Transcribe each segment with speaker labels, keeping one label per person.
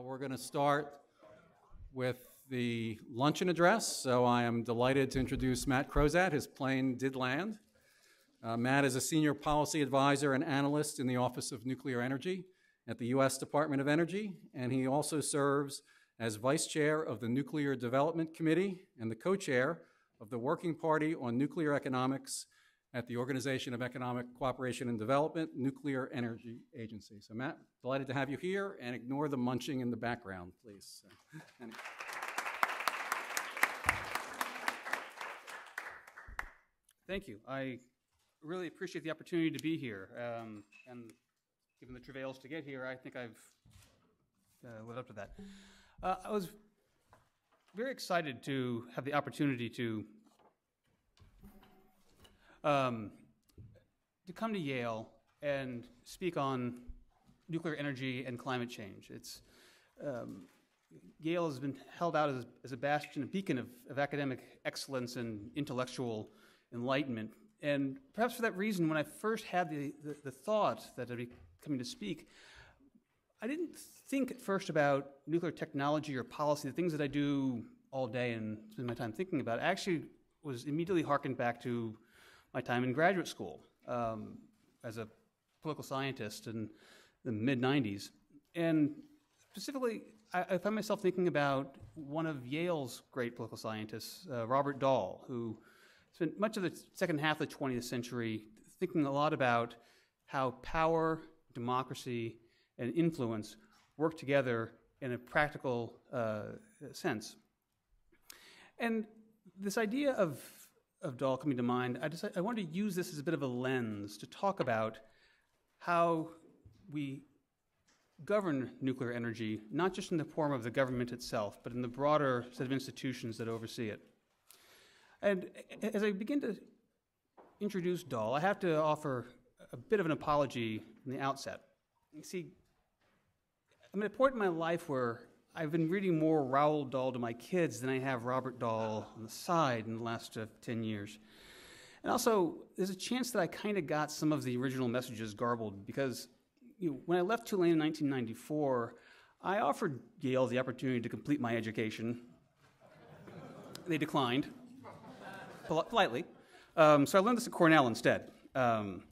Speaker 1: We're going to start with the luncheon address. So I am delighted to introduce Matt Crozat. His plane did land. Matt is a senior policy advisor and analyst in the Office of Nuclear Energy at the U.S. Department of Energy, and he also serves as vice chair of the Nuclear Development Committee and the co-chair of the Working Party on Nuclear Economics at the Organization of Economic Cooperation and Development, Nuclear Energy Agency. So Matt, delighted to have you here, and ignore the munching in the background, please.
Speaker 2: Thank you. I really appreciate the opportunity to be here. And given the travails to get here, I think I've lived up to that. I was very excited to have the opportunity to come to Yale and speak on nuclear energy and climate change. Yale has been held out as a bastion, a beacon of academic excellence and intellectual enlightenment. And perhaps for that reason, when I first had the thought that I'd be coming to speak, I didn't think at first about nuclear technology or policy, the things that I do all day and spend my time thinking about. I actually was immediately hearkened back to my time in graduate school as a political scientist in the mid-90s. And specifically, I found myself thinking about one of Yale's great political scientists, Robert Dahl, who spent much of the second half of the 20th century thinking a lot about how power, democracy, and influence work together in a practical sense. And this idea of Dahl coming to mind, I wanted to use this as a bit of a lens to talk about how we govern nuclear energy, not just in the form of the government itself, but in the broader set of institutions that oversee it. And as I begin to introduce Dahl, I have to offer a bit of an apology from the outset. You see, I'm at a point in my life where I've been reading more Roald Dahl to my kids than I have Robert Dahl on the side in the last 10 years. And also, there's a chance that I kind of got some of the original messages garbled because when I left Tulane in 1994, I offered Yale the opportunity to complete my education. They declined, politely. So I learned this at Cornell instead. It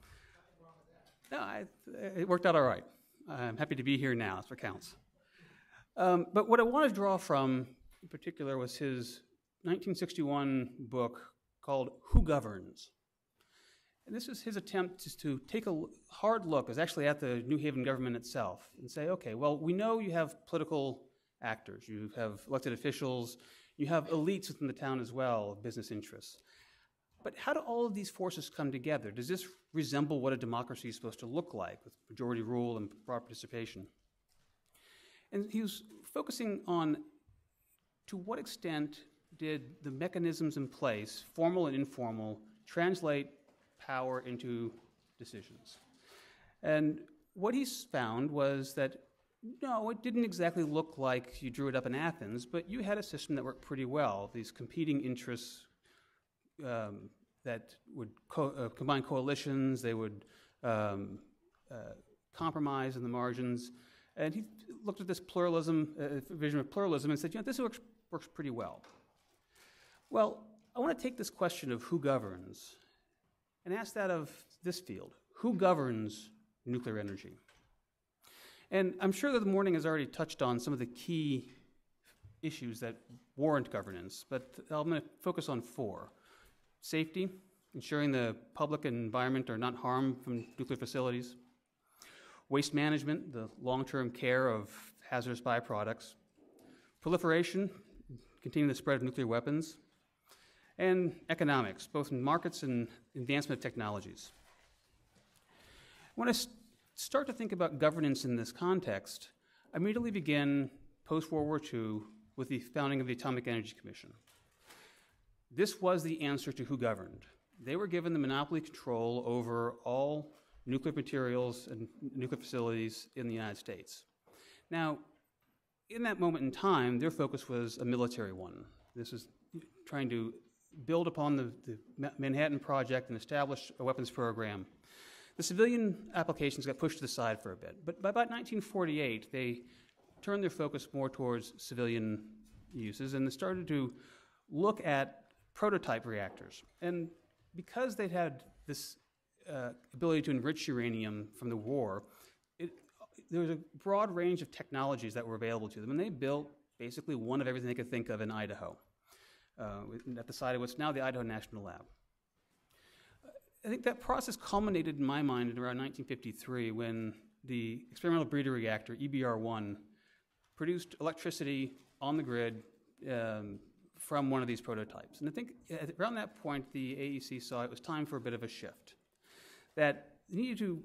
Speaker 2: worked out all right. I'm happy to be here now, that's what counts. But what I want to draw from, in particular, was his 1961 book called Who Governs? And this is his attempt to take a hard look, it was actually at the New Haven government itself, and say, okay, well, we know you have political actors, you have elected officials, you have elites within the town as well, business interests. But how do all of these forces come together? Does this resemble what a democracy is supposed to look like, with majority rule and broad participation? And he was focusing on to what extent did the mechanisms in place, formal and informal, translate power into decisions. And what he found was that, no, it didn't exactly look like you drew it up in Athens, but you had a system that worked pretty well. These competing interests that would combine coalitions, they would compromise in the margins. And he looked at this pluralism, vision of pluralism, and said, this works pretty well. Well, I want to take this question of who governs and ask that of this field. Who governs nuclear energy? And I'm sure that the morning has already touched on some of the key issues that warrant governance, but I'm going to focus on 4. Safety, ensuring the public and environment are not harmed from nuclear facilities. Waste management, the long-term care of hazardous byproducts. Proliferation, containing the spread of nuclear weapons. And economics, both in markets and advancement of technologies. When I start to think about governance in this context, I immediately begin post-World War II with the founding of the Atomic Energy Commission. This was the answer to who governed. They were given the monopoly control over all nuclear materials and nuclear facilities in the United States. Now, in that moment in time, their focus was a military one. This was trying to build upon the Manhattan Project and establish a weapons program. The civilian applications got pushed to the side for a bit, but by about 1948, they turned their focus more towards civilian uses, and they started to look at prototype reactors. And because they'd had this ability to enrich uranium from the war, there was a broad range of technologies that were available to them, and they built basically one of everything they could think of in Idaho, at the site of what's now the Idaho National Lab. I think that process culminated in my mind in around 1953 when the experimental breeder reactor, EBR-1, produced electricity on the grid from one of these prototypes. And I think around that point, the AEC saw it was time for a bit of a shift, that they needed to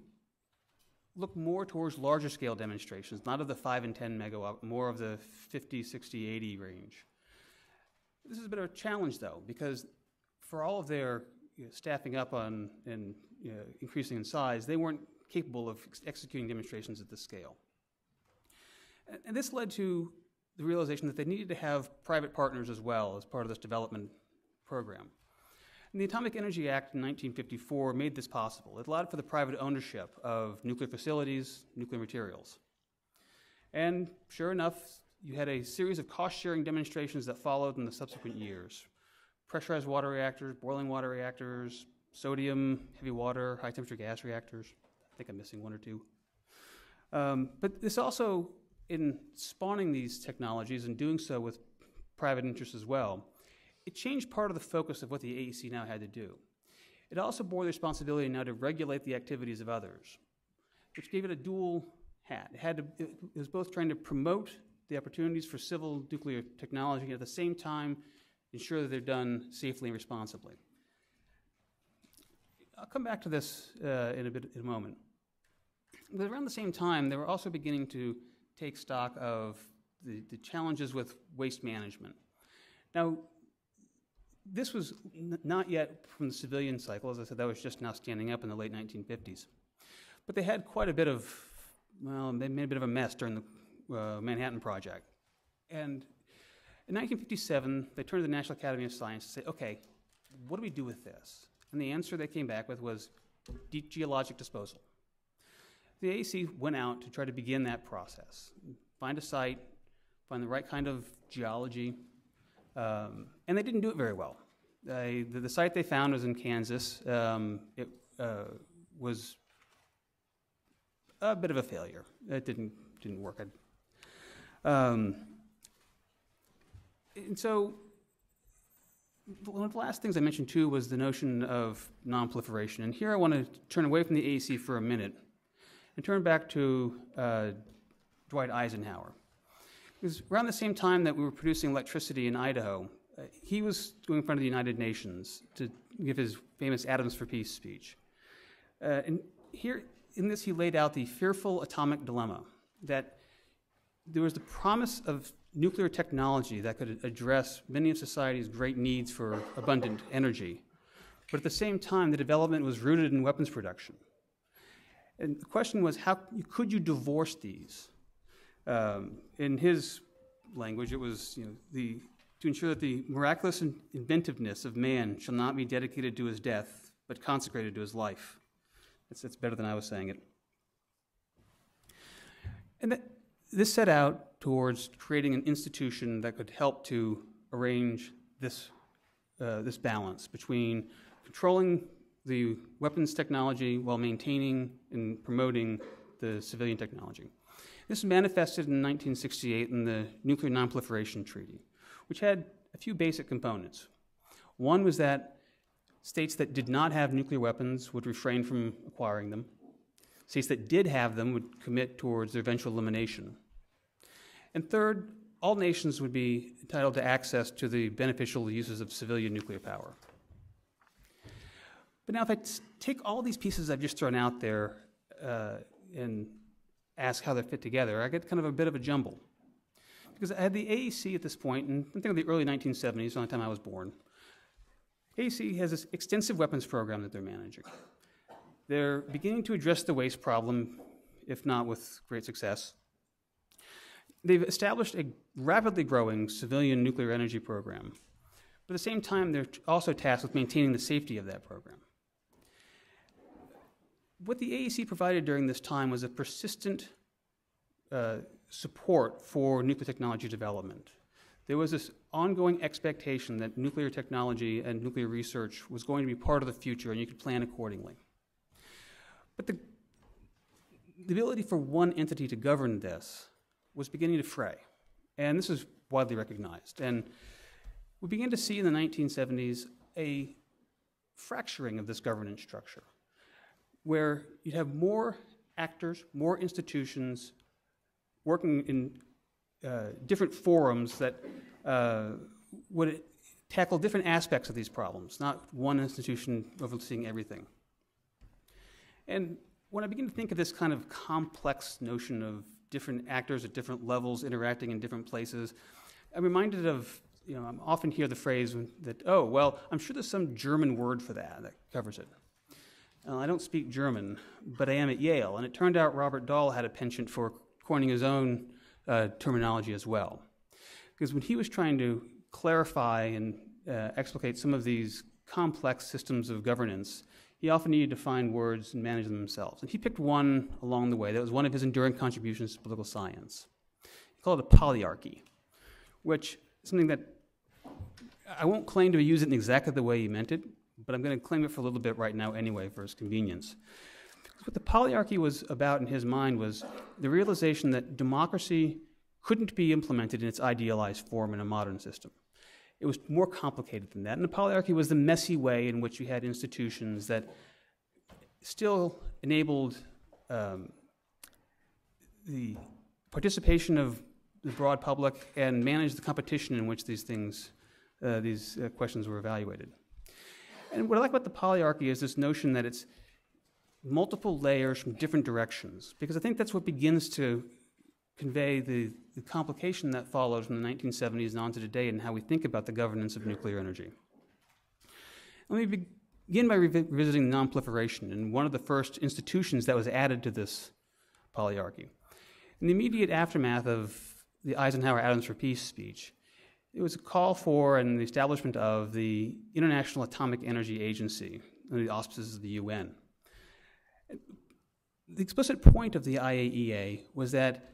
Speaker 2: look more towards larger scale demonstrations, not of the 5 and 10 megawatt, more of the 50, 60, 80 range. This is a bit of a challenge, though, because for all of their staffing up on and increasing in size, they weren't capable of executing demonstrations at this scale. And this led to the realization that they needed to have private partners as well as part of this development program. And the Atomic Energy Act in 1954 made this possible. It allowed for the private ownership of nuclear facilities, nuclear materials. And sure enough, you had a series of cost-sharing demonstrations that followed in the subsequent years. Pressurized water reactors, boiling water reactors, sodium, heavy water, high-temperature gas reactors. I think I'm missing one or two. But this also, in spawning these technologies and doing so with private interests as well, it changed part of the focus of what the AEC now had to do. It also bore the responsibility now to regulate the activities of others, which gave it a dual hat. It was both trying to promote the opportunities for civil nuclear technology and at the same time ensure that they're done safely and responsibly. I'll come back to this in a moment. But around the same time, they were also beginning to take stock of the challenges with waste management. Now, this was not yet from the civilian cycle. As I said, that was just now standing up in the late 1950s. But they had quite a bit of, well, they made a bit of a mess during the Manhattan Project. And in 1957, they turned to the National Academy of Science to say, okay, what do we do with this? And the answer they came back with was deep geologic disposal. The AEC went out to try to begin that process, find a site, find the right kind of geology, and they didn't do it very well. The site they found was in Kansas. It was a bit of a failure. It didn't work. And so one of the last things I mentioned too was the notion of non-proliferation. And here I want to turn away from the AEC for a minute and turn back to Dwight Eisenhower. Because around the same time that we were producing electricity in Idaho, he was going in front of the United Nations to give his famous Atoms for Peace speech. And here in this he laid out the fearful atomic dilemma, that there was the promise of nuclear technology that could address many of society's great needs for abundant energy. But at the same time, the development was rooted in weapons production. And the question was, how could you divorce these? In his language, it was to ensure that the miraculous inventiveness of man shall not be dedicated to his death, but consecrated to his life. That's better than I was saying it. And this set out towards creating an institution that could help to arrange this balance between controlling the weapons technology while maintaining and promoting the civilian technology. This was manifested in 1968 in the Nuclear Non-Proliferation Treaty, which had a few basic components. One was that states that did not have nuclear weapons would refrain from acquiring them. States that did have them would commit towards their eventual elimination. And third, all nations would be entitled to access to the beneficial uses of civilian nuclear power. But now if I take all these pieces I've just thrown out there and ask how they fit together, I get kind of a bit of a jumble. Because I had the AEC at this point, and I think of the early 1970s, the only time I was born. AEC has this extensive weapons program that they're managing. They're beginning to address the waste problem, if not with great success. They've established a rapidly growing civilian nuclear energy program. But at the same time, they're also tasked with maintaining the safety of that program. What the AEC provided during this time was a persistent support for nuclear technology development. There was this ongoing expectation that nuclear technology and nuclear research was going to be part of the future, and you could plan accordingly. But the ability for one entity to govern this was beginning to fray, and this is widely recognized. And we began to see in the 1970s a fracturing of this governance structure, where you'd have more actors, more institutions working in different forums that would tackle different aspects of these problems, not one institution overseeing everything. And when I begin to think of this kind of complex notion of different actors at different levels interacting in different places, I'm reminded of, I often hear the phrase that, oh, well, I'm sure there's some German word for that covers it. I don't speak German, but I am at Yale, and it turned out Robert Dahl had a penchant for coining his own terminology as well. Because when he was trying to clarify and explicate some of these complex systems of governance, he often needed to find words and manage them himself. And he picked one along the way that was one of his enduring contributions to political science. He called it a polyarchy, which is something that I won't claim to use it in exactly the way he meant it, but I'm going to claim it for a little bit right now anyway for his convenience. What the polyarchy was about in his mind was the realization that democracy couldn't be implemented in its idealized form in a modern system. It was more complicated than that, and the polyarchy was the messy way in which you had institutions that still enabled the participation of the broad public and managed the competition in which these questions were evaluated. And what I like about the polyarchy is this notion that it's multiple layers from different directions, because I think that's what begins to convey the complication that followed from the 1970s and on to today and how we think about the governance of nuclear energy. Let me begin by revisiting non-proliferation, and one of the first institutions that was added to this polyarchy. In the immediate aftermath of the Eisenhower Atoms for Peace speech, there was a call for and the establishment of the International Atomic Energy Agency under the auspices of the UN. The explicit point of the IAEA was that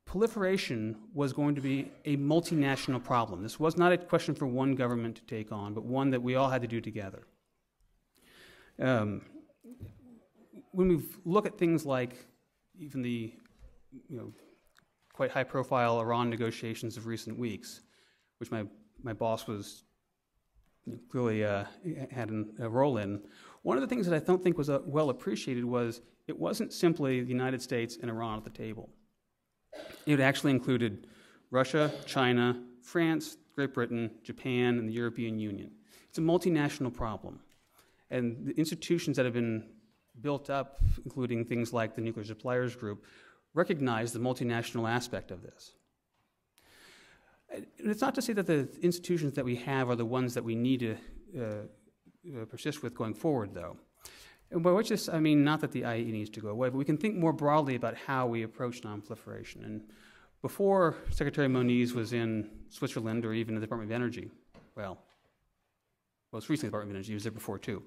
Speaker 2: proliferation was going to be a multinational problem. This was not a question for one government to take on, but one that we all had to do together. When we look at things like even the quite high-profile Iran negotiations of recent weeks, which my boss was clearly had a role in, one of the things that I don't think was well appreciated was it wasn't simply the United States and Iran at the table. It actually included Russia, China, France, Great Britain, Japan, and the European Union. It's a multinational problem. And the institutions that have been built up, including things like the Nuclear Suppliers Group, recognize the multinational aspect of this. And it's not to say that the institutions that we have are the ones that we need to persist with going forward, though. And by which this, I mean not that the IAEA needs to go away, but we can think more broadly about how we approach nonproliferation. And before Secretary Moniz was in Switzerland or even the Department of Energy, well, most recently the Department of Energy, he was there before too,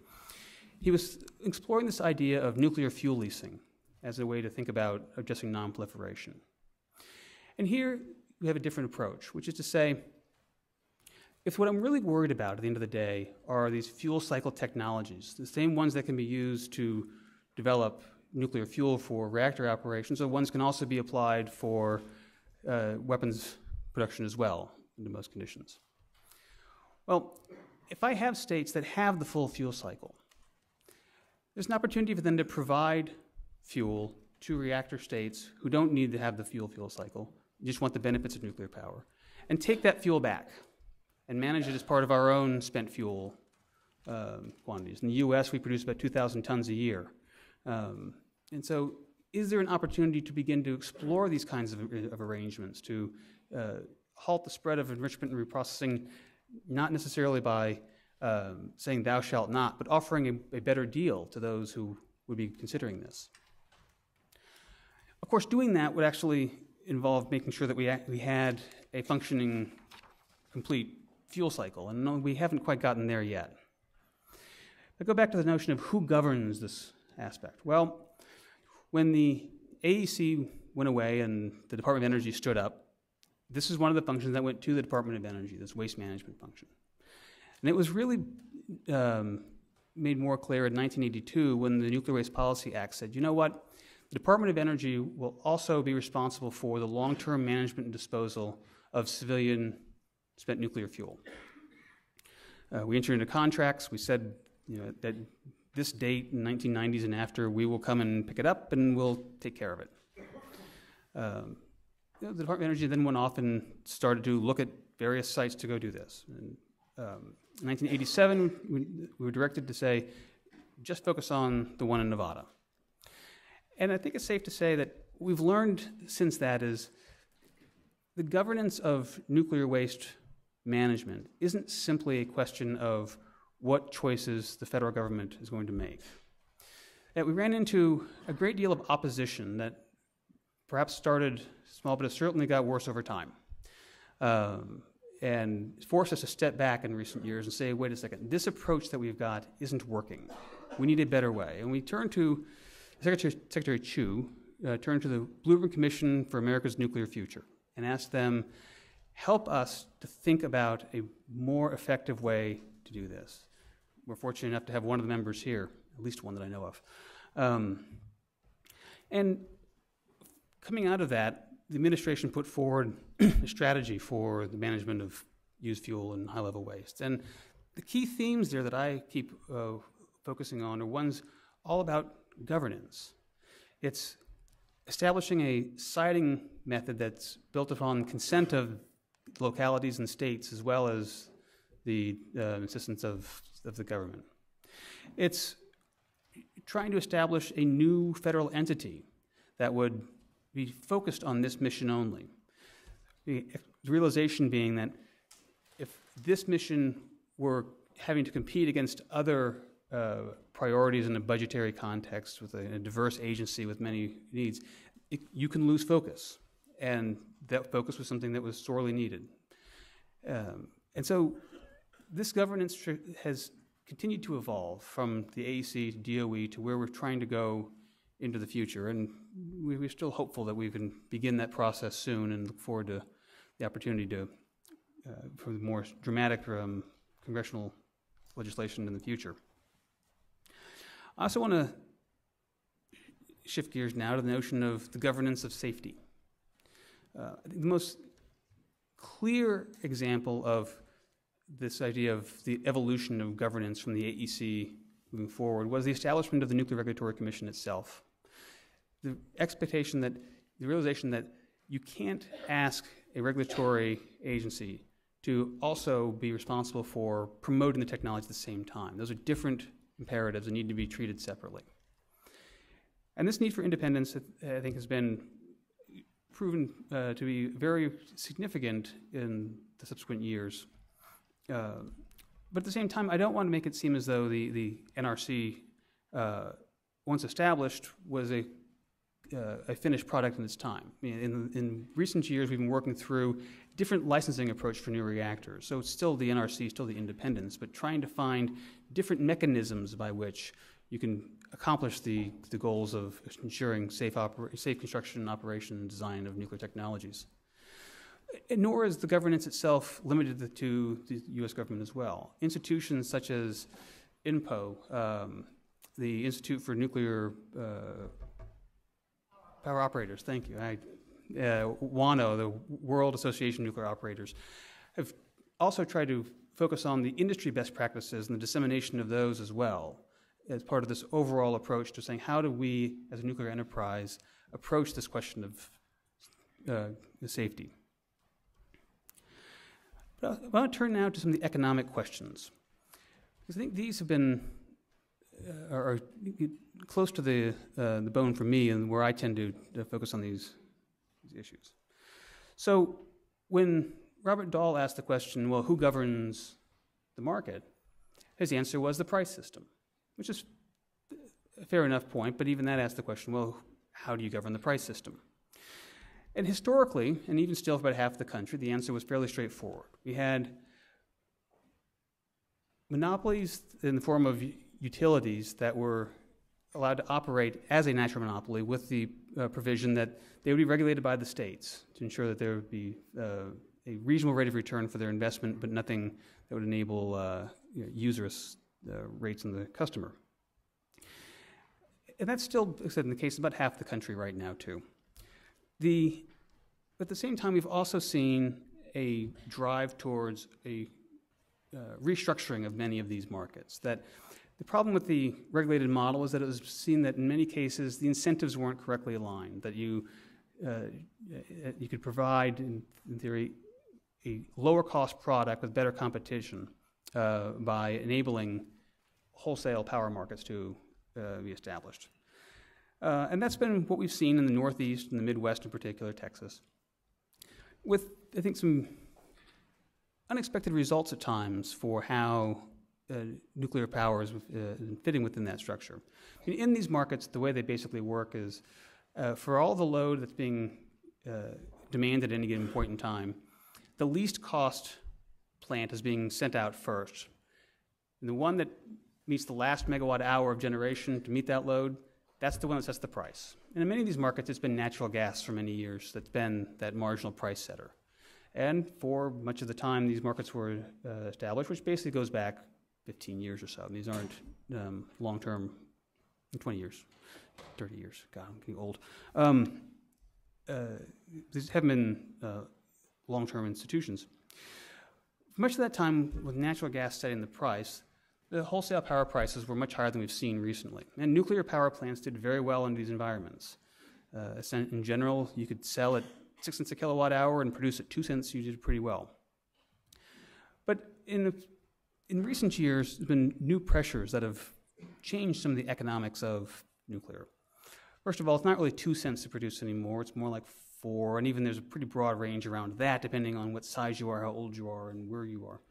Speaker 2: he was exploring this idea of nuclear fuel leasing as a way to think about addressing nonproliferation. And here we have a different approach, which is to say, if what I'm really worried about at the end of the day are these fuel cycle technologies, the same ones that can be used to develop nuclear fuel for reactor operations, or ones can also be applied for weapons production as well, under most conditions. Well, if I have states that have the full fuel cycle, there's an opportunity for them to provide fuel to reactor states who don't need to have the fuel cycle, just want the benefits of nuclear power, and take that fuel back and manage it as part of our own spent fuel quantities. In the US, we produce about 2,000 tons a year. And so is there an opportunity to begin to explore these kinds of arrangements to halt the spread of enrichment and reprocessing, not necessarily by saying thou shalt not, but offering a better deal to those who would be considering this? Of course, doing that would actually involve making sure that we had a functioning, complete fuel cycle, and no, we haven't quite gotten there yet. I go back to the notion of who governs this aspect. Well, when the AEC went away and the Department of Energy stood up, this is one of the functions that went to the Department of Energy, this waste management function. And it was really made more clear in 1982 when the Nuclear Waste Policy Act said, you know what, the Department of Energy will also be responsible for the long-term management and disposal of civilian spent nuclear fuel. We entered into contracts. We said, that this date in 1990s and after, we will come and pick it up and we'll take care of it. The Department of Energy then went off and started to look at various sites to go do this. And, in 1987, we were directed to say, just focus on the one in Nevada. And I think it's safe to say that we've learned since that is the governance of nuclear waste management isn't simply a question of what choices the federal government is going to make. That we ran into a great deal of opposition that perhaps started small, but it certainly got worse over time. And forced us to step back in recent years and say, wait a second, this approach that we've got isn't working. We need a better way. And we turned to Secretary Chu, turned to the Blueprint Commission for America's Nuclear Future and asked them, help us to think about a more effective way to do this. We're fortunate enough to have one of the members here, at least one that I know of. And coming out of that, the administration put forward a strategy for the management of used fuel and high-level waste. And the key themes there that I keep focusing on are ones all about governance. It's establishing a siting method that's built upon consent of localities and states as well as the assistance of the government. It's trying to establish a new federal entity that would be focused on this mission only. The realization being that if this mission were having to compete against other priorities in a budgetary context with a diverse agency with many needs, you can lose focus. And that focus was something that was sorely needed. And so this governance has continued to evolve from the AEC to DOE to where we're trying to go into the future. And we're still hopeful that we can begin that process soon and look forward to the opportunity to for more dramatic congressional legislation in the future. I also want to shift gears now to the notion of the governance of safety. I think the most clear example of this idea of the evolution of governance from the AEC moving forward was the establishment of the Nuclear Regulatory Commission itself. The expectation that, the realization that you can't ask a regulatory agency to also be responsible for promoting the technology at the same time. Those are different imperatives that need to be treated separately. And this need for independence, I think, has been proven to be very significant in the subsequent years. But at the same time, I don't want to make it seem as though the NRC, once established, was a finished product in its time. I mean, in recent years, we've been working through different licensing approach for new reactors. So it's still the NRC, still the independence, but trying to find different mechanisms by which you can accomplish the goals of ensuring safe construction, operation, and design of nuclear technologies. And nor is the governance itself limited to the U.S. government as well. Institutions such as INPO, the Institute for Nuclear Power Operators, thank you, WANO, the World Association of Nuclear Operators, have also tried to focus on the industry best practices and the dissemination of those as well as part of this overall approach to saying how do we, as a nuclear enterprise, approach this question of safety. But I want to turn now to some of the economic questions, because I think these have been are close to the bone for me and where I tend to focus on these issues. So when Robert Dahl asked the question, well, who governs the market? His answer was the price system, which is a fair enough point, but even that asked the question, well, how do you govern the price system? And historically, and even still for about half the country, the answer was fairly straightforward. We had monopolies in the form of utilities that were allowed to operate as a natural monopoly with the provision that they would be regulated by the states to ensure that there would be a reasonable rate of return for their investment, but nothing that would enable usurious rates on the customer. And that's still, like I said, in the case of about half the country right now, too. At the same time, we've also seen a drive towards a restructuring of many of these markets. That the problem with the regulated model is that it was seen that in many cases the incentives weren't correctly aligned, that you could provide, in theory, a lower cost product with better competition by enabling wholesale power markets to be established. And that's been what we've seen in the Northeast and the Midwest in particular, Texas, with, I think, some unexpected results at times for how nuclear power is fitting within that structure. I mean, in these markets, the way they basically work is for all the load that's being demanded at any given point in time, the least cost plant is being sent out first. And the one that meets the last megawatt hour of generation to meet that load, that's the one that sets the price. And in many of these markets, it's been natural gas for many years that's been that marginal price setter. And for much of the time these markets were established, which basically goes back 15 years or so. And these aren't long-term, 20 years, 30 years. God, I'm getting old. These haven't been long-term institutions. For much of that time, with natural gas setting the price, the wholesale power prices were much higher than we've seen recently. And nuclear power plants did very well in these environments. In general, you could sell at 6 cents a kilowatt hour and produce at 2 cents, you did pretty well. But in recent years, there's been new pressures that have changed some of the economics of nuclear. First of all, it's not really 2 cents to produce anymore, it's more like 4, and even there's a pretty broad range around that depending on what size you are, how old you are, and where you are.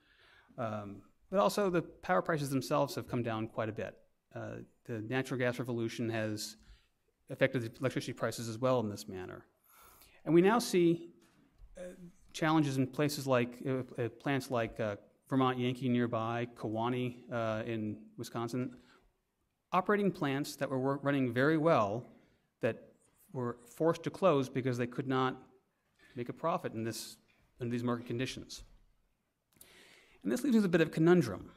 Speaker 2: But also the power prices themselves have come down quite a bit. The natural gas revolution has affected the electricity prices as well in this manner. And we now see challenges in places like, plants like Vermont Yankee nearby, Kewaunee in Wisconsin, operating plants that were running very well that were forced to close because they could not make a profit in these market conditions. And this leaves us a bit of a conundrum,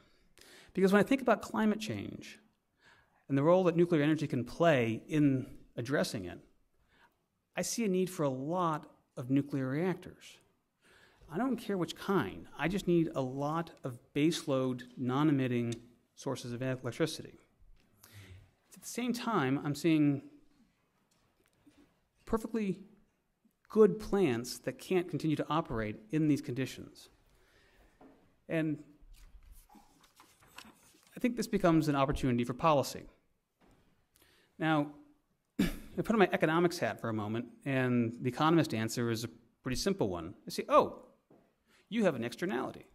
Speaker 2: because when I think about climate change and the role that nuclear energy can play in addressing it, I see a need for a lot of nuclear reactors. I don't care which kind. I just need a lot of baseload, non-emitting sources of electricity. At the same time, I'm seeing perfectly good plants that can't continue to operate in these conditions. And I think this becomes an opportunity for policy. Now, I put on my economics hat for a moment, and the economist answer is a pretty simple one. I say, oh, you have an externality.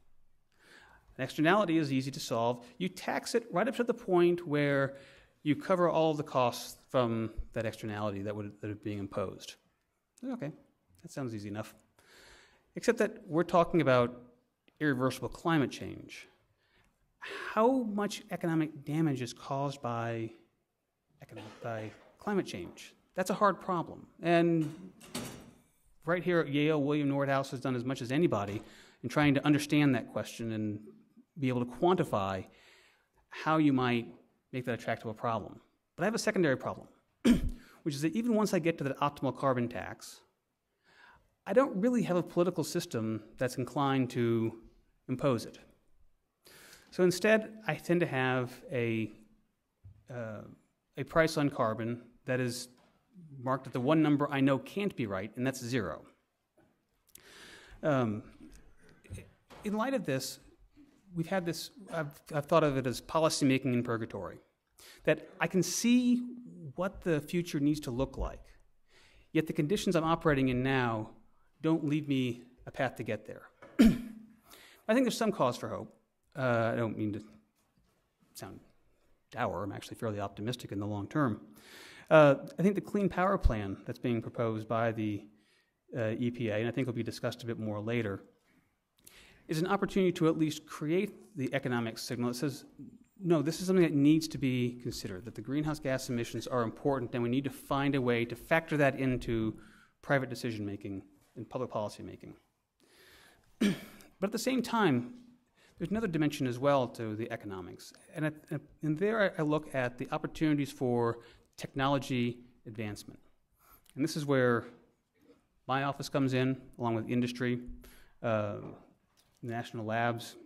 Speaker 2: An externality is easy to solve. You tax it right up to the point where you cover all of the costs from that externality that are being imposed. Okay, that sounds easy enough. Except that we're talking about irreversible climate change. How much economic damage is caused by climate change? That's a hard problem. And right here at Yale, William Nordhaus has done as much as anybody in trying to understand that question and be able to quantify how you might make that a tractable problem. But I have a secondary problem, which is that even once I get to the optimal carbon tax, I don't really have a political system that's inclined to impose it. So instead, I tend to have a price on carbon that is marked at the one number I know can't be right, and that's 0. In light of this, we've had this, I've thought of it as policymaking in purgatory, that I can see what the future needs to look like, yet the conditions I'm operating in now don't leave me a path to get there. I think there's some cause for hope. I don't mean to sound dour. I'm actually fairly optimistic in the long term. I think the Clean Power Plan that's being proposed by the EPA, and I think will be discussed a bit more later, is an opportunity to at least create the economic signal that says no, this is something that needs to be considered, that the greenhouse gas emissions are important, and we need to find a way to factor that into private decision-making and public policy making. But at the same time, there's another dimension as well to the economics. And there I look at the opportunities for technology advancement. And this is where my office comes in, along with industry, national labs.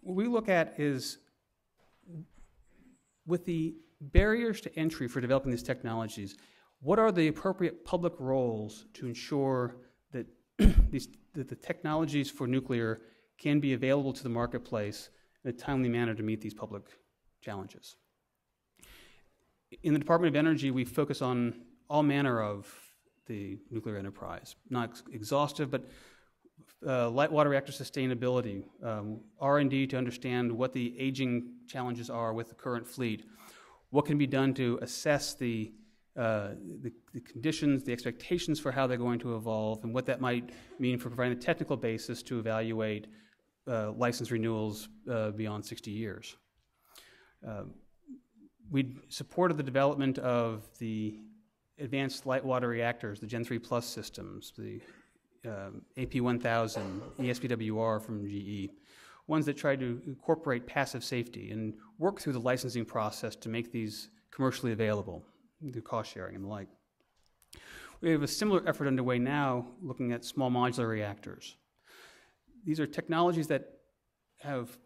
Speaker 2: What we look at is, with the barriers to entry for developing these technologies, what are the appropriate public roles to ensure that, that the technologies for nuclear can be available to the marketplace in a timely manner to meet these public challenges? In the Department of Energy, we focus on all manner of the nuclear enterprise. Not exhaustive, but light water reactor sustainability, R&D to understand what the aging challenges are with the current fleet, what can be done to assess the conditions, the expectations for how they're going to evolve, and what that might mean for providing a technical basis to evaluate license renewals beyond 60 years. We supported the development of the advanced light water reactors, the Gen 3 Plus systems, the AP1000, ESPWR from GE, ones that try to incorporate passive safety and work through the licensing process to make these commercially available through cost sharing and the like. We have a similar effort underway now looking at small modular reactors. These are technologies that have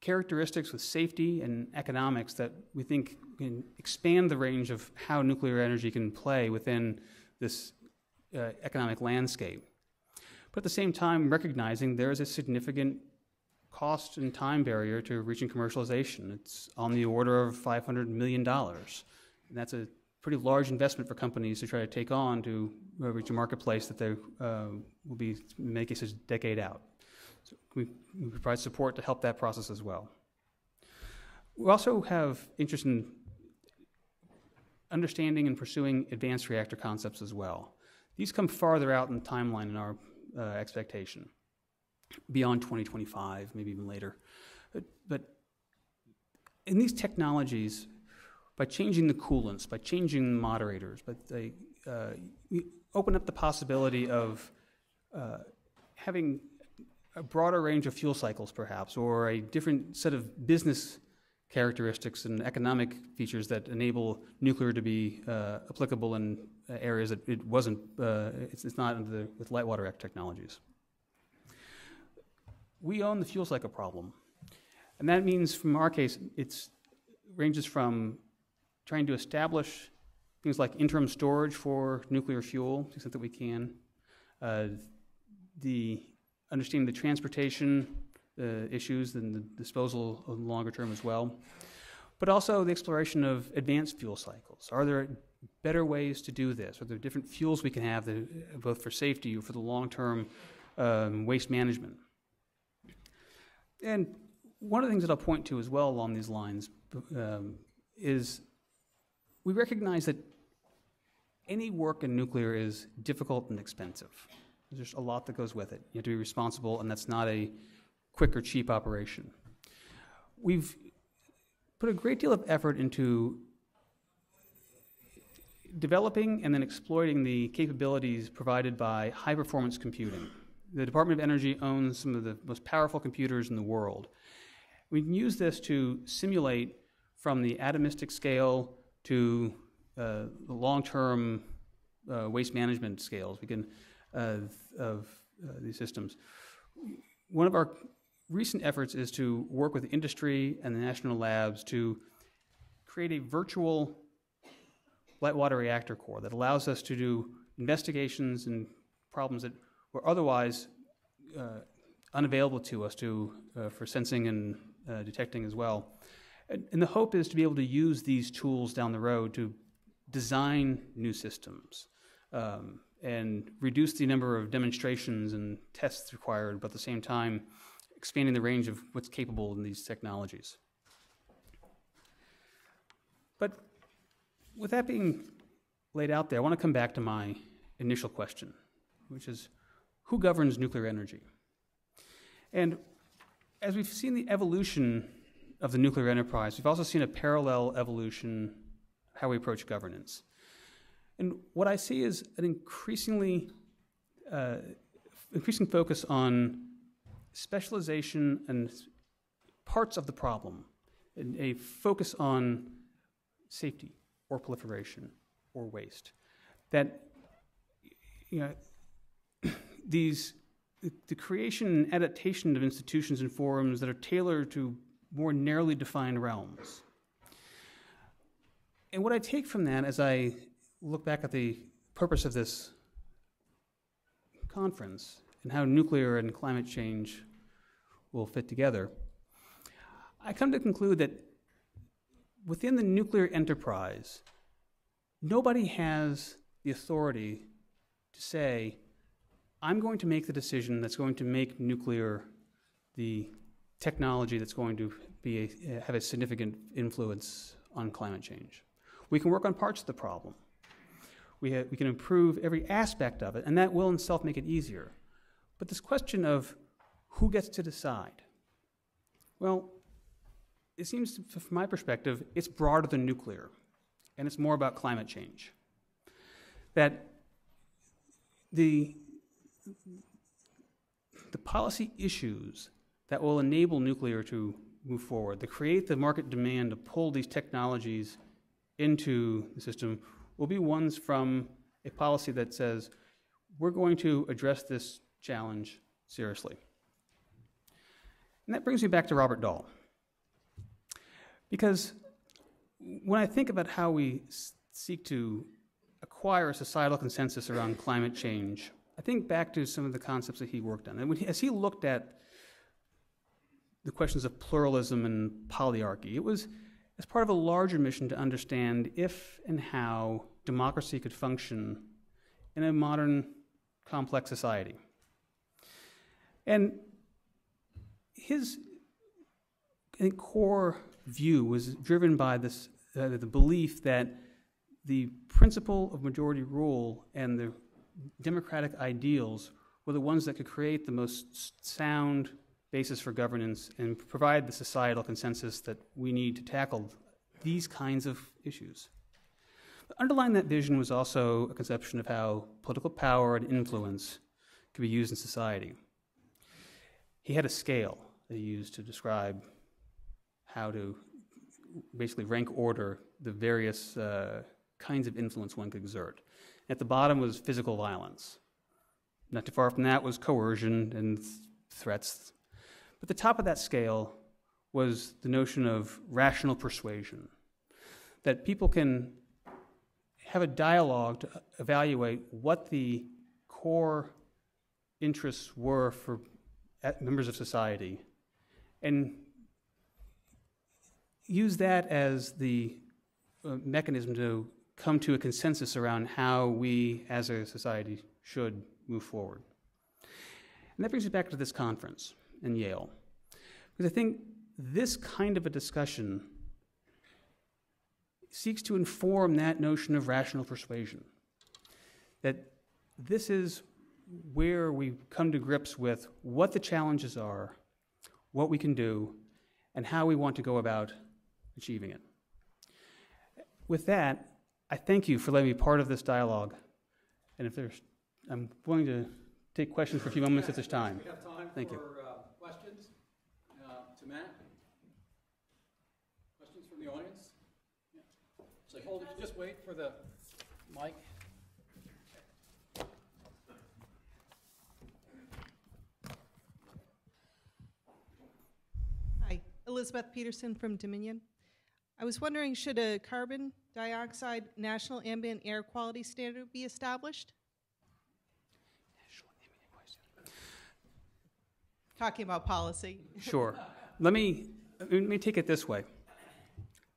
Speaker 2: characteristics with safety and economics that we think can expand the range of how nuclear energy can play within this economic landscape. But at the same time, recognizing there is a significant cost and time barrier to reaching commercialization. It's on the order of $500 million. And that's a pretty large investment for companies to try to take on to reach a marketplace that they will be, in many cases, a decade out. So we provide support to help that process as well. We also have interest in understanding and pursuing advanced reactor concepts as well. These come farther out in the timeline in our expectation, beyond 2025, maybe even later. But in these technologies, by changing the coolants, by changing the moderators, but they open up the possibility of having a broader range of fuel cycles, perhaps, or a different set of business characteristics and economic features that enable nuclear to be applicable in areas that it wasn't, it's not with light water reactor technologies. We own the fuel cycle problem. And that means, from our case, it ranges from trying to establish things like interim storage for nuclear fuel, to the extent that we can, the understanding the transportation issues and the disposal of longer term as well, but also the exploration of advanced fuel cycles. Are there better ways to do this? Are there different fuels we can have, that, both for safety or for the long-term waste management? And one of the things that I'll point to as well along these lines is we recognize that any work in nuclear is difficult and expensive. There's a lot that goes with it. You have to be responsible, and that's not a quick or cheap operation. We've put a great deal of effort into developing and then exploiting the capabilities provided by high-performance computing. The Department of Energy owns some of the most powerful computers in the world. We can use this to simulate from the atomistic scale to the long-term waste management scales. We can of these systems. One of our recent efforts is to work with industry and the national labs to create a virtual light water reactor core that allows us to do investigations and problems that were otherwise unavailable to us for sensing and detecting as well. And the hope is to be able to use these tools down the road to design new systems and reduce the number of demonstrations and tests required, but at the same time expanding the range of what's capable in these technologies. But with that being laid out there, I want to come back to my initial question, which is, who governs nuclear energy? And as we've seen the evolution of the nuclear enterprise, we've also seen a parallel evolution how we approach governance. And what I see is an increasing focus on specialization and parts of the problem, and a focus on safety or proliferation or waste. That, you know, the creation and adaptation of institutions and forums that are tailored to more narrowly defined realms. And what I take from that as I look back at the purpose of this conference and how nuclear and climate change will fit together, I come to conclude that within the nuclear enterprise, nobody has the authority to say, I'm going to make the decision that's going to make nuclear the technology that's going to have a significant influence on climate change. We can work on parts of the problem. We can improve every aspect of it, and that will in itself make it easier. But this question of who gets to decide, well, it seems, from my perspective, it's broader than nuclear, and it's more about climate change. That the policy issues that will enable nuclear to move forward, that create the market demand to pull these technologies into the system, will be ones from a policy that says, we're going to address this challenge seriously. And that brings me back to Robert Dahl. Because when I think about how we seek to acquire a societal consensus around climate change, I think back to some of the concepts that he worked on. And as he looked at the questions of pluralism and polyarchy, it was as part of a larger mission to understand if and how democracy could function in a modern, complex society. And his, I think, core view was driven by this, the belief that the principle of majority rule and the democratic ideals were the ones that could create the most sound basis for governance and provide the societal consensus that we need to tackle these kinds of issues. But underlying that vision was also a conception of how political power and influence could be used in society. He had a scale that he used to describe how to basically rank order the various kinds of influence one could exert. At the bottom was physical violence. Not too far from that was coercion and threats. But the top of that scale was the notion of rational persuasion, that people can have a dialogue to evaluate what the core interests were for members of society and use that as the mechanism to come to a consensus around how we as a society should move forward. And that brings me back to this conference in Yale, because I think this kind of a discussion seeks to inform that notion of rational persuasion, that this is where we come to grips with what the challenges are, what we can do, and how we want to go about achieving it. With that, I thank you for letting me be part of this dialogue, and if there's, I'm willing to take questions for a few moments if there's time.
Speaker 1: We have time
Speaker 2: Thank
Speaker 1: for
Speaker 2: you.
Speaker 1: Questions to Matt? Questions from the audience? Yeah. So hold it, just wait for the mic.
Speaker 3: Hi, Elizabeth Peterson from Dominion. I was wondering, should a carbon dioxide national ambient air quality standard be established? Talking about policy.
Speaker 2: Sure. Let me take it this way.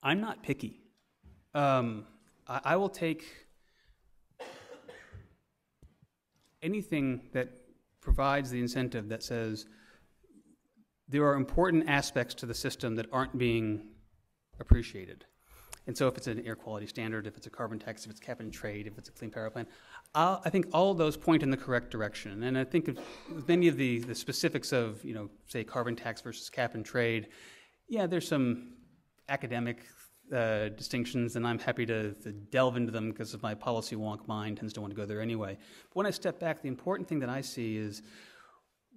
Speaker 2: I'm not picky. I will take anything that provides the incentive that says there are important aspects to the system that aren't being appreciated. And so if it's an air quality standard, if it's a carbon tax, if it's cap and trade, if it's a clean power plan, I think all of those point in the correct direction. And I think of many of the specifics of, say carbon tax versus cap and trade, yeah, there's some academic distinctions, and I'm happy to delve into them because of my policy wonk mind tends to want to go there anyway. But when I step back, the important thing that I see is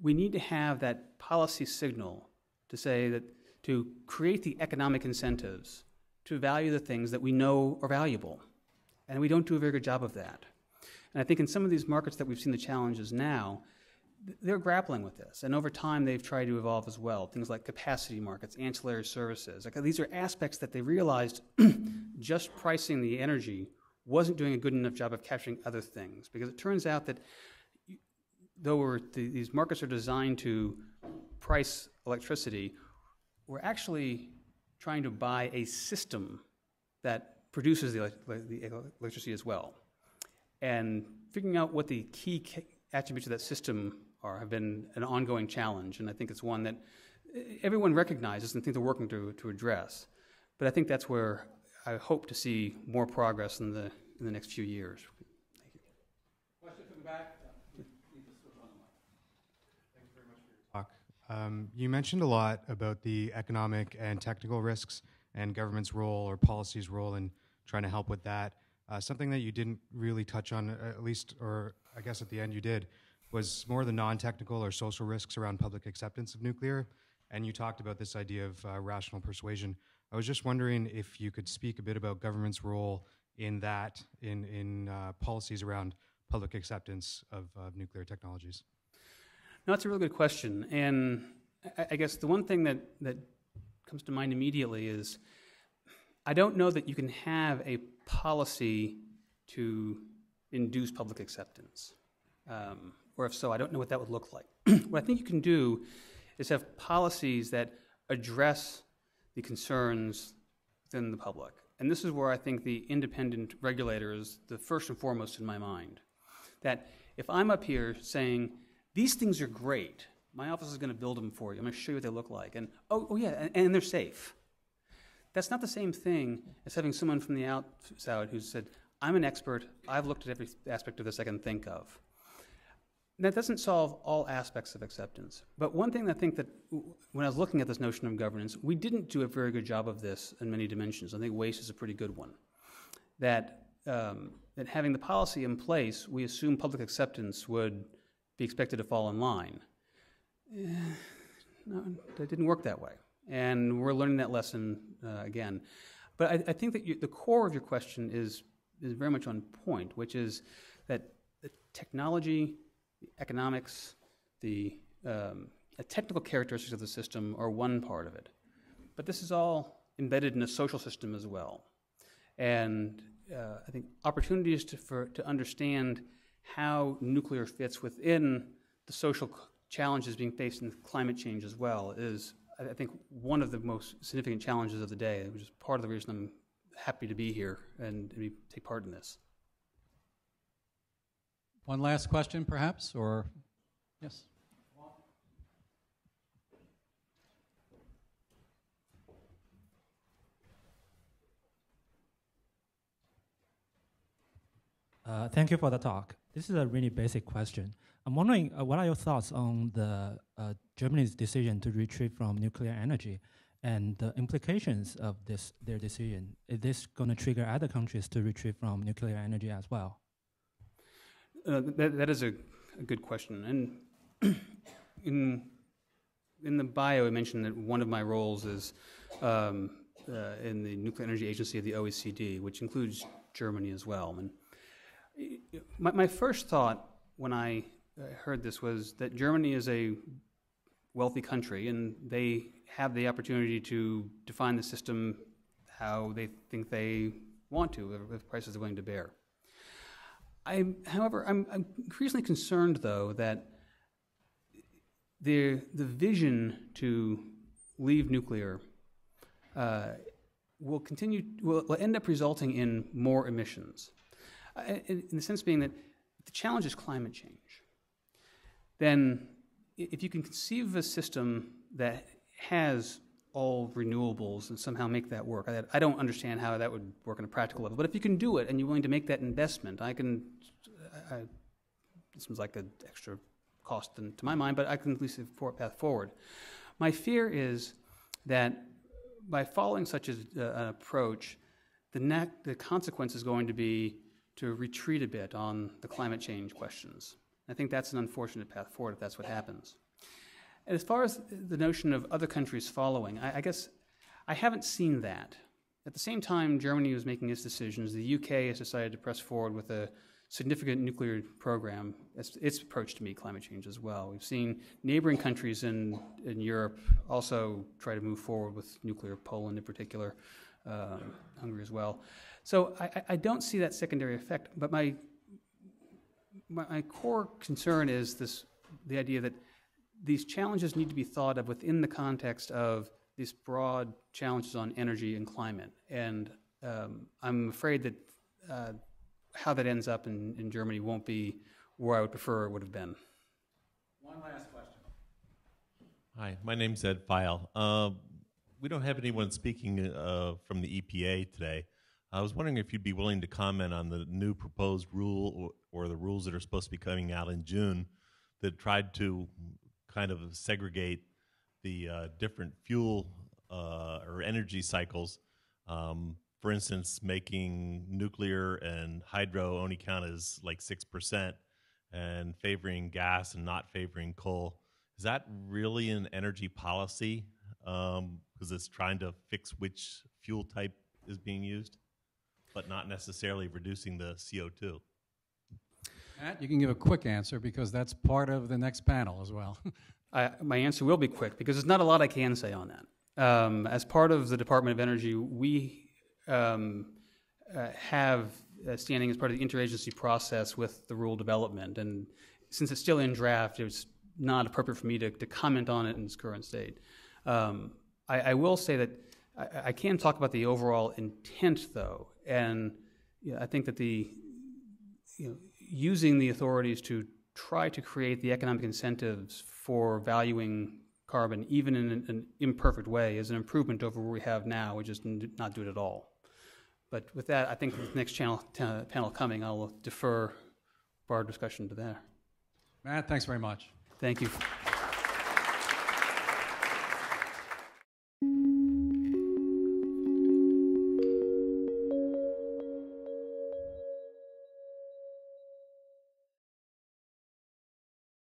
Speaker 2: we need to have that policy signal to say that to create the economic incentives to value the things that we know are valuable. And we don't do a very good job of that. And I think in some of these markets that we've seen the challenges now, they're grappling with this. And over time, they've tried to evolve as well. Things like capacity markets, ancillary services. These are aspects that they realized just pricing the energy wasn't doing a good enough job of capturing other things. Because it turns out that though these markets are designed to price electricity, we're actually trying to buy a system that produces the electricity as well. And figuring out what the key attributes of that system have been an ongoing challenge, and I think it's one that everyone recognizes and think they're working to address. But I think that's where I hope to see more progress in the next few years. Thank you.
Speaker 1: Question from the back?
Speaker 4: You mentioned a lot about the economic and technical risks and government's role or policy's role in trying to help with that. Something that you didn't really touch on, at least, or I guess at the end you did, was more the non-technical or social risks around public acceptance of nuclear. And you talked about this idea of rational persuasion. I was just wondering if you could speak a bit about government's role in that, in policies around public acceptance of nuclear technologies.
Speaker 2: No, that's a really good question. And I guess the one thing that comes to mind immediately is I don't know that you can have a policy to induce public acceptance. Or if so, I don't know what that would look like. What I think you can do is have policies that address the concerns within the public. And this is where I think the independent regulator is the first and foremost in my mind. That if I'm up here saying, these things are great, my office is going to build them for you, I'm going to show you what they look like, and oh yeah, and they're safe. That's not the same thing as having someone from the outside who said, I'm an expert, I've looked at every aspect of this I can think of. That doesn't solve all aspects of acceptance. But one thing I think that when I was looking at this notion of governance, we didn't do a very good job of this in many dimensions. I think waste is a pretty good one. That having the policy in place, we assume public acceptance would be expected to fall in line. No, that didn't work that way. And we're learning that lesson again. But I think that the core of your question is very much on point, which is that the technology, the economics, the technical characteristics of the system are one part of it. But this is all embedded in a social system as well. And I think opportunities to understand how nuclear fits within the social challenges being faced in climate change as well is, I think, one of the most significant challenges of the day, which is part of the reason I'm happy to be here and take part in this.
Speaker 1: One last question, perhaps, or yes?
Speaker 5: Thank you for the talk. This is a really basic question. I'm wondering, what are your thoughts on the Germany's decision to retreat from nuclear energy and the implications of their decision? Is this going to trigger other countries to retreat from nuclear energy as well?
Speaker 2: That is a good question. And in the bio, I mentioned that one of my roles is in the Nuclear Energy Agency of the OECD, which includes Germany as well. And my first thought when I heard this was that Germany is a wealthy country and they have the opportunity to define the system how they think they want to, with prices they're willing to bear. However, I'm increasingly concerned, though, that the vision to leave nuclear will end up resulting in more emissions. In the sense being that the challenge is climate change. Then if you can conceive of a system that has all renewables and somehow make that work. I don't understand how that would work on a practical level. But if you can do it and you're willing to make that investment, it seems like an extra cost to my mind, but I can at least see a path forward. My fear is that by following such an approach, the consequence is going to be to retreat a bit on the climate change questions. I think that's an unfortunate path forward if that's what happens. And as far as the notion of other countries following, I guess I haven't seen that. At the same time Germany was making its decisions, the UK has decided to press forward with a significant nuclear program. Its approach to meet climate change as well. We've seen neighboring countries in Europe also try to move forward with nuclear, Poland in particular, Hungary as well. So I don't see that secondary effect, but my core concern is the idea that these challenges need to be thought of within the context of these broad challenges on energy and climate. And I'm afraid that how that ends up in Germany won't be where I would prefer it would have been.
Speaker 1: One last question.
Speaker 6: Hi, my name's Ed File. We don't have anyone speaking from the EPA today. I was wondering if you'd be willing to comment on the new proposed rule or the rules that are supposed to be coming out in June that tried to kind of segregate the different fuel or energy cycles. For instance, making nuclear and hydro only count as like 6% and favoring gas and not favoring coal. Is that really an energy policy? Because it's trying to fix which fuel type is being used, but not necessarily reducing the CO2.
Speaker 1: Matt, you can give a quick answer because that's part of the next panel as well.
Speaker 2: My answer will be quick because there's not a lot I can say on that. As part of the Department of Energy, we have standing as part of the interagency process with the rule development. And since it's still in draft, it's not appropriate for me to comment on it in its current state. I will say that I can talk about the overall intent, though. And I think that using the authorities to try to create the economic incentives for valuing carbon, even in an imperfect way, is an improvement over where we have now. We just did not do it at all. But with that, I think the next panel coming, I will defer our discussion to there.
Speaker 1: Matt, thanks very much.
Speaker 2: Thank you.